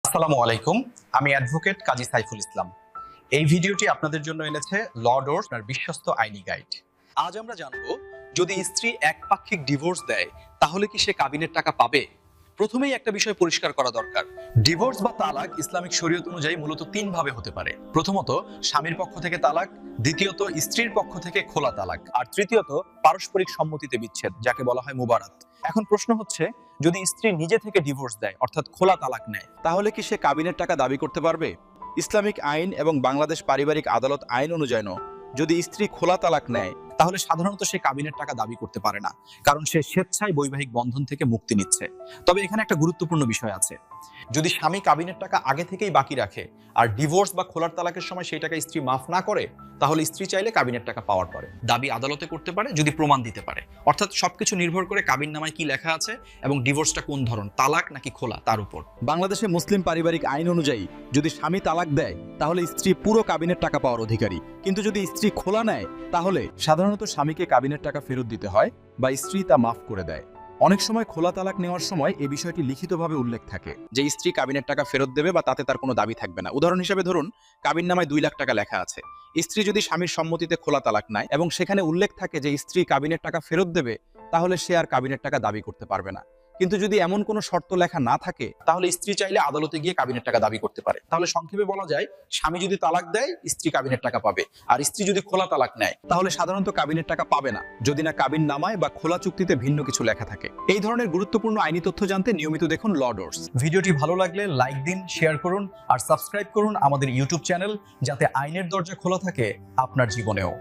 আসসালামু আলাইকুম। আমি অ্যাডভোকেট কাজী সাইফুল ইসলাম। এই ভিডিওটি আপনাদের জন্য এনেছে ল ডোরস আর বিশ্বস্ত আইনি গাইড। আজ আমরা জানব, যদি স্ত্রী একপাক্ষিক ডিভোর্স দেয় তাহলে কি সে কাবিনের টাকা পাবে? প্রথমেই একটা বিষয় পরিষ্কার করা দরকার। ডিভোর্স বা তালাক ইসলামিক শরীয়ত অনুযায়ী মূলত তিন ভাবে হতে পারে। প্রথমত স্বামীর পক্ষ থেকে তালাক, দ্বিতীয়ত স্ত্রীর পক্ষ থেকে খোলা তালাক, আর তৃতীয়ত পারস্পরিক সম্মতিতে বিচ্ছেদ, যাকে বলা হয় মুবারাত। এখন প্রশ্ন হচ্ছে, যদি স্ত্রী নিজে থেকে ডিভোর্স দেয় অর্থাৎ খোলা তালাক নেয়, তাহলে কি সে কাবিনের টাকা দাবি করতে পারবে? ইসলামিক আইন এবং বাংলাদেশ পারিবারিক আদালত আইন অনুযায়ী যদি স্ত্রী খোলা তালাক নেয় তাহলে সাধারণত সে কাবিনের টাকা দাবি করতে পারে না, কারণ সে স্বেচ্ছায় বৈবাহিক বন্ধন থেকে মুক্তি নিচ্ছে। তবে এখানে একটা গুরুত্বপূর্ণ বিষয় আছে। যদি স্বামী কাবিনের টাকা আগে থেকেই বাকি রাখে আর ডিভোর্স বা খোলার তালাকের সময় সেই টাকা স্ত্রী মাফ না করে, তাহলে স্ত্রী চাইলে কাবিনের টাকা পাওয়ার পরে দাবি আদালতে করতে পারে, যদি প্রমাণ দিতে পারে। অর্থাৎ সবকিছু নির্ভর করে কাবিন নামায় কি লেখা আছে এবং ডিভোর্সটা কোন ধরন, তালাক নাকি খোলা, তার উপর। বাংলাদেশে মুসলিম পারিবারিক আইন অনুযায়ী যদি স্বামী তালাক দেয় তাহলে স্ত্রী পুরো কাবিনের টাকা পাওয়ার অধিকারী, কিন্তু যদি স্ত্রী খোলা নেয় তাহলে সাধারণত স্বামীকে কাবিনের টাকা ফেরত দিতে হয় বা স্ত্রী তা মাফ করে দেয়। অনেক সময় খোলা তালাক নেওয়ার সময় এই বিষয়টি লিখিতভাবে উল্লেখ থাকে যে স্ত্রী কাবিনের টাকা ফেরত দেবে বা তাতে তার কোনো দাবি থাকবে না। উদাহরণ হিসেবে ধরুন, কাবিন নামায় 2 লাখ টাকা লেখা আছে। স্ত্রী যদি স্বামীর সম্মতিতে খোলা তালাক নেয় এবং সেখানে উল্লেখ থাকে যে স্ত্রী কাবিনের টাকা ফেরত দেবে, তাহলে সে আর কাবিনের টাকা দাবি করতে পারবে না। কিন্তু যদি এমন কোনো শর্ত লেখা না থাকে তাহলে স্ত্রী চাইলে আদালতে গিয়ে কাবিনের টাকা দাবি করতে পারে। তাহলে সংক্ষেপে বলা যায়, স্বামী যদি তালাক দেয় স্ত্রী কাবিনের টাকা পাবে, আর স্ত্রী যদি খোলা তালাক নেয় তাহলে সাধারণত কাবিনের টাকা পাবে না, যদি না কাবিন নামায় বা খোলা চুক্তিতে ভিন্ন কিছু লেখা থাকে। এই ধরনের গুরুত্বপূর্ণ আইনি তথ্য জানতে নিয়মিত দেখুন ল ডোরস। ভিডিওটি ভালো লাগলে লাইক দিন, শেয়ার করুন আর সাবস্ক্রাইব করুন আমাদের ইউটিউব চ্যানেল, যাতে আইনের দরজা খোলা থাকে আপনার জীবনেও।